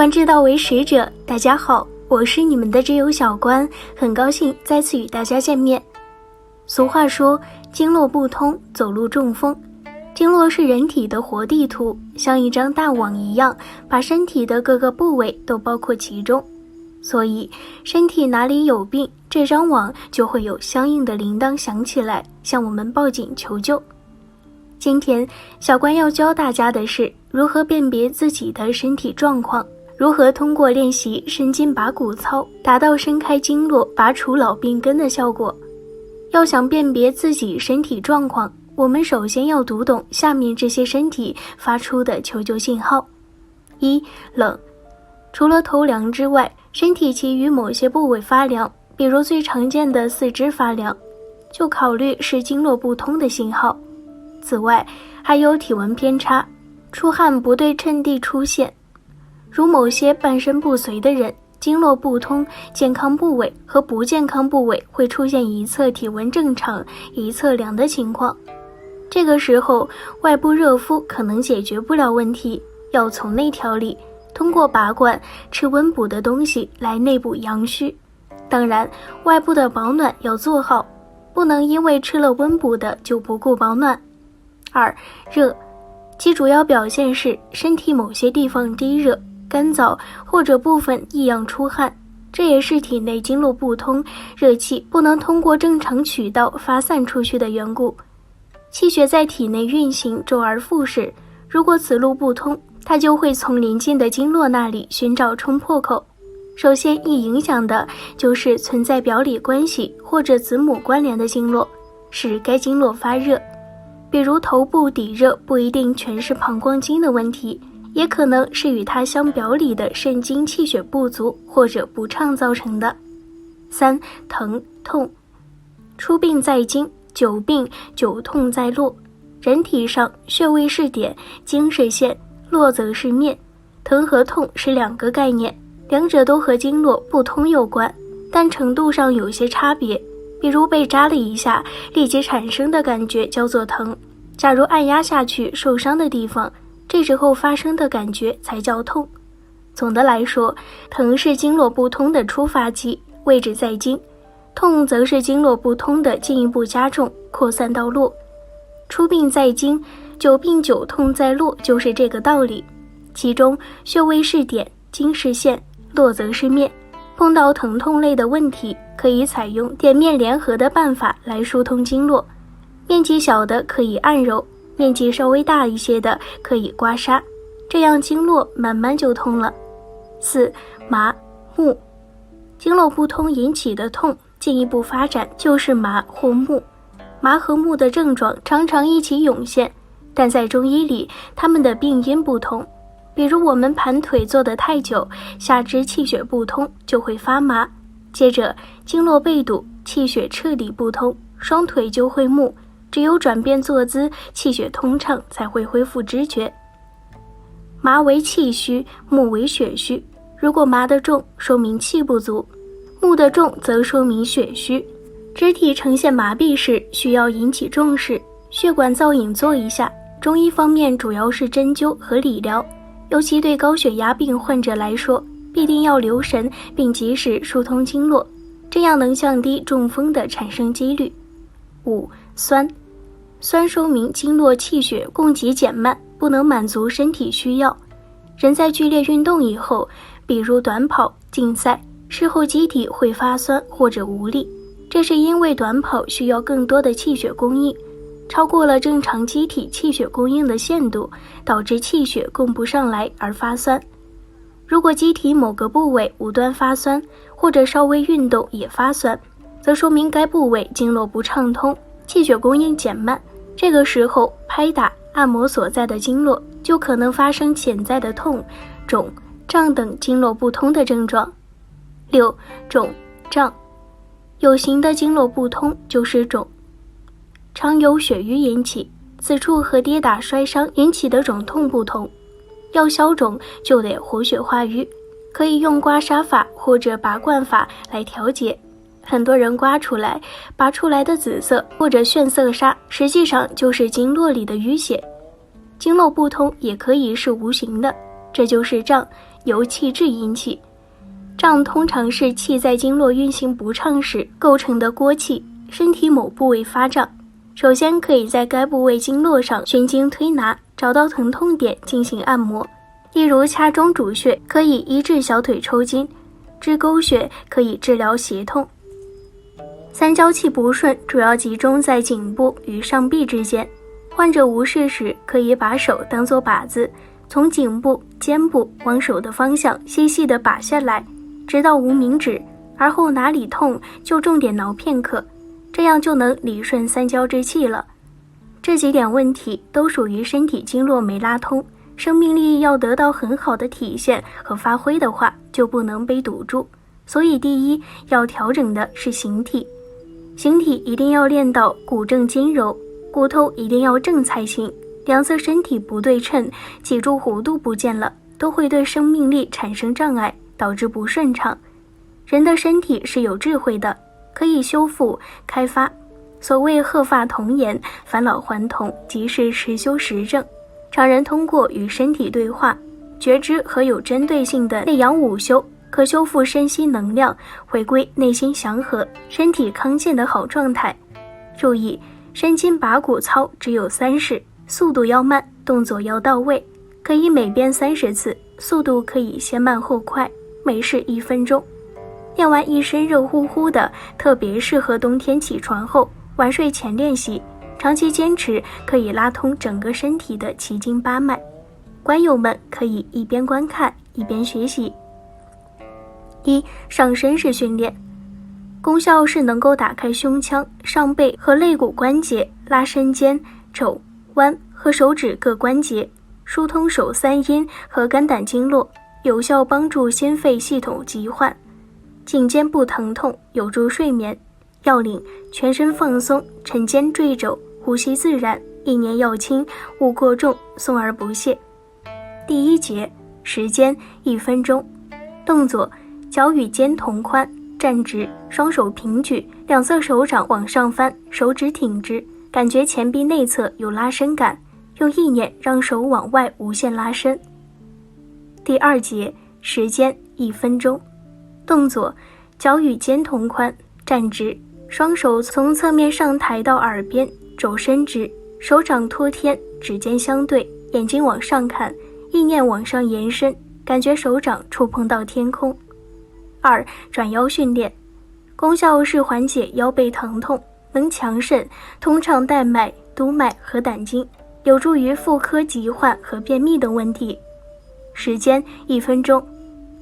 观之道为实者，大家好，我是你们的知友小关，很高兴再次与大家见面。俗话说，经络不通，走路中风。经络是人体的活地图，像一张大网一样，把身体的各个部位都包括其中。所以，身体哪里有病，这张网就会有相应的铃铛响起来，向我们报警求救。今天，小关要教大家的是如何辨别自己的身体状况，如何通过练习伸筋拔骨操，达到伸开经络、拔除老病根的效果。要想辨别自己身体状况，我们首先要读懂下面这些身体发出的求救信号。1. 冷。除了头凉之外，身体其余某些部位发凉，比如最常见的四肢发凉，就考虑是经络不通的信号。此外，还有体温偏差、出汗不对称地出现，如某些半身不遂的人，经络不通，健康部位和不健康部位会出现一侧体温正常、一侧凉的情况。这个时候，外部热敷可能解决不了问题，要从内调理，通过拔罐、吃温补的东西来内补阳虚。当然，外部的保暖要做好，不能因为吃了温补的就不顾保暖。2. 热。其主要表现是身体某些地方低热、干燥或者部分异样出汗，这也是体内经络不通，热气不能通过正常渠道发散出去的缘故。气血在体内运行周而复始，如果此路不通，它就会从邻近的经络那里寻找冲破口。首先易影响的就是存在表里关系或者子母关联的经络，使该经络发热。比如头部底热不一定全是膀胱经的问题，也可能是与它相表里的肾经气血不足或者不畅造成的。3. 疼痛。出病在经，久病久痛在络。人体上穴位是点，经是线，络则是面。疼和痛是两个概念，两者都和经络不通有关，但程度上有些差别。比如被扎了一下，立即产生的感觉叫做疼。假如按压下去受伤的地方，这时候发生的感觉才叫痛。总的来说，疼是经络不通的出发期，位置在经；痛则是经络不通的进一步加重，扩散到络。出病在经，久病久痛在络，就是这个道理。其中穴位是点，经是线，络则是面。碰到疼痛类的问题，可以采用点面联合的办法来疏通经络。面积小的可以按揉，面积稍微大一些的可以刮痧，这样经络慢慢就通了。4. 麻木。经络不通引起的痛，进一步发展就是麻或木。麻和木的症状常常一起涌现，但在中医里，它们的病因不同。比如我们盘腿坐得太久，下肢气血不通，就会发麻。接着经络被堵，气血彻底不通，双腿就会木。只有转变坐姿，气血通畅，才会恢复知觉。麻为气虚，木为血虚。如果麻的重，说明气不足；木的重，则说明血虚。肢体呈现麻痹时，需要引起重视，血管造影做一下。中医方面主要是针灸和理疗，尤其对高血压病患者来说，必定要留神并及时疏通经络，这样能降低中风的产生几率。5. 酸。酸说明经络气血供给减慢，不能满足身体需要。人在剧烈运动以后，比如短跑、竞赛，事后机体会发酸或者无力，这是因为短跑需要更多的气血供应，超过了正常机体气血供应的限度，导致气血供不上来而发酸。如果机体某个部位无端发酸，或者稍微运动也发酸，则说明该部位经络不畅通，气血供应减慢。这个时候拍打、按摩所在的经络，就可能发生潜在的痛、肿、胀等经络不通的症状。6. 肿、胀。有形的经络不通就是肿，常由血瘀引起，此处和跌打摔伤引起的肿痛不同。要消肿就得活血化瘀，可以用刮痧法或者拔罐法来调节。很多人刮出来、拔出来的紫色或者炫色沙，实际上就是经络里的淤血。经络不通也可以是无形的，这就是胀，由气滞引起。胀通常是气在经络运行不畅时构成的锅气，身体某部位发胀。首先可以在该部位经络上循经推拿，找到疼痛点进行按摩。例如掐中主穴可以医治小腿抽筋，支沟穴可以治疗胁痛。三焦气不顺主要集中在颈部与上臂之间，患者无事时可以把手当作靶子，从颈部、肩部往手的方向细细地把下来，直到无名指，而后哪里痛就重点挠片刻，这样就能理顺三焦之气了。这几点问题都属于身体经络没拉通，生命力要得到很好的体现和发挥的话，就不能被堵住。所以第一要调整的是形体，形体一定要练到骨正筋柔，骨头一定要正才行。两侧身体不对称，脊柱弧度不见了，都会对生命力产生障碍，导致不顺畅。人的身体是有智慧的，可以修复开发。所谓鹤发童颜，返老还童，即是实修实证。常人通过与身体对话，觉知和有针对性的内养五修，可修复身心能量，回归内心祥和、身体康健的好状态。注意，身筋拔骨操只有3式，速度要慢，动作要到位，可以每遍30次，速度可以先慢后快，每式1分钟。练完一身热乎乎的，特别适合冬天起床后、晚睡前练习，长期坚持可以拉通整个身体的奇经八脉。观友们可以一边观看一边学习。一、上身式训练，功效是能够打开胸腔、上背和肋骨关节，拉伸肩、肘、腕和手指各关节，疏通手三阴和肝胆经络，有效帮助心肺系统疾患。颈肩部疼痛有助睡眠。要领：全身放松，沉肩坠肘，呼吸自然，意念要轻，勿过重，松而不懈。第一节，时间1分钟。动作：脚与肩同宽，站直，双手平举，两侧手掌往上翻，手指挺直，感觉前臂内侧有拉伸感，用意念让手往外无限拉伸。第二节，时间1分钟。动作：脚与肩同宽，站直，双手从侧面上抬到耳边，肘伸直，手掌托天，指尖相对，眼睛往上看，意念往上延伸，感觉手掌触碰到天空。2、转腰训练，功效是缓解腰背疼痛，能强肾、通畅带脉、督脉和胆经，有助于妇科疾患和便秘等问题。时间1分钟。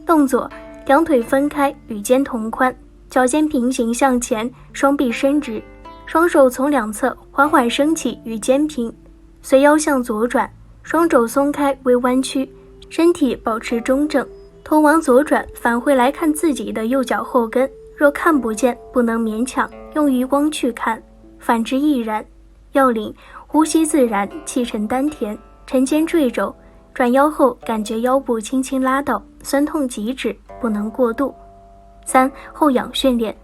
动作：两腿分开，与肩同宽，脚尖平行向前，双臂伸直，双手从两侧缓缓升起与肩平，随腰向左转，双肘松开微弯曲，身体保持中正，头往左转，返回来看自己的右脚后跟，若看不见不能勉强，用余光去看，反之亦然。要领：呼吸自然，气沉丹田，沉肩坠肘，转腰后感觉腰部轻轻拉到，酸痛即止，不能过度。3、后仰训练，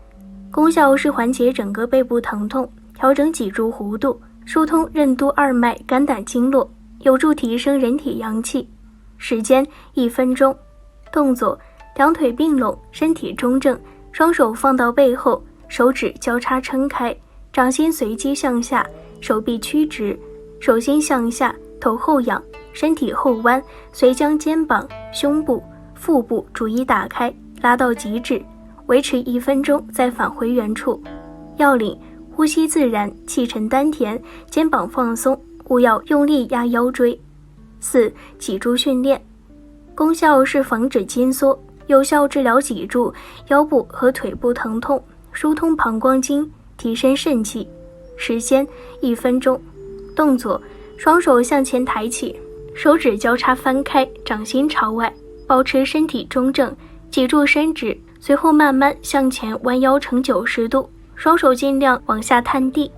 功效是缓解整个背部疼痛，调整脊柱弧度，疏通任督二脉、肝胆经络，有助提升人体阳气。时间1分钟。动作：两腿并拢，身体中正，双手放到背后，手指交叉撑开，掌心随机向下，手臂曲直，手心向下，头后仰，身体后弯，随将肩膀、胸部、腹部逐一打开，拉到极致，维持1分钟，再返回原处。要领：呼吸自然，气沉丹田，肩膀放松，勿要用力压腰椎。4、脊柱训练，功效是防止筋缩，有效治疗脊柱、腰部和腿部疼痛，疏通膀胱经，提升肾气。时间1分钟。动作：双手向前抬起，手指交叉翻开，掌心朝外，保持身体中正，脊柱伸直，随后慢慢向前弯腰成90度，双手尽量往下探地。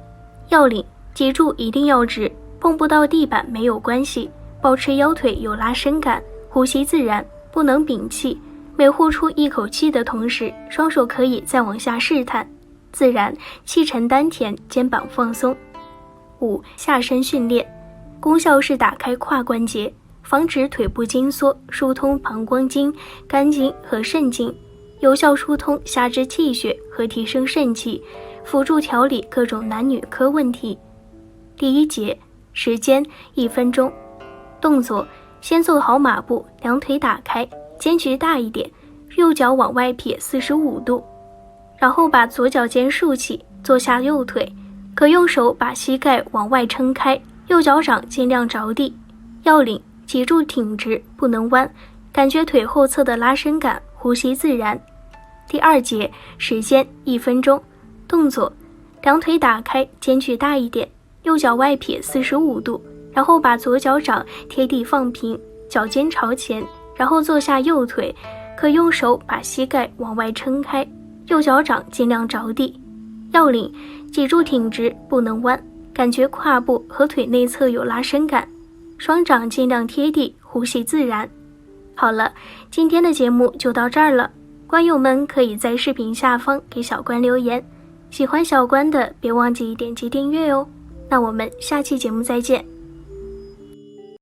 要领：脊柱一定要直，碰不到地板没有关系，保持腰腿有拉伸感，呼吸自然，不能屏气，每呼出一口气的同时，双手可以再往下试探，自然，气沉丹田，肩膀放松。5、下身训练，功效是打开胯关节，防止腿部筋缩，疏通膀胱经、肝经和肾经，有效疏通下肢气血和提升肾气，辅助调理各种男女科问题。第一节，时间1分钟。动作：先做好马步，两腿打开，间距大一点，右脚往外撇45度，然后把左脚尖竖起，坐下右腿，可用手把膝盖往外撑开，右脚掌尽量着地。要领：脊柱挺直，不能弯，感觉腿后侧的拉伸感，呼吸自然。第二节，时间1分钟。动作：两腿打开，间距大一点，右脚外撇45度，然后把左脚掌贴地放平，脚尖朝前，然后坐下右腿，可用手把膝盖往外撑开，右脚掌尽量着地。要领：脊柱挺直，不能弯，感觉胯部和腿内侧有拉伸感，双掌尽量贴地，呼吸自然。好了，今天的节目就到这儿了，观友们可以在视频下方给小关留言，喜欢小关的别忘记点击订阅哦。那我们下期节目再见。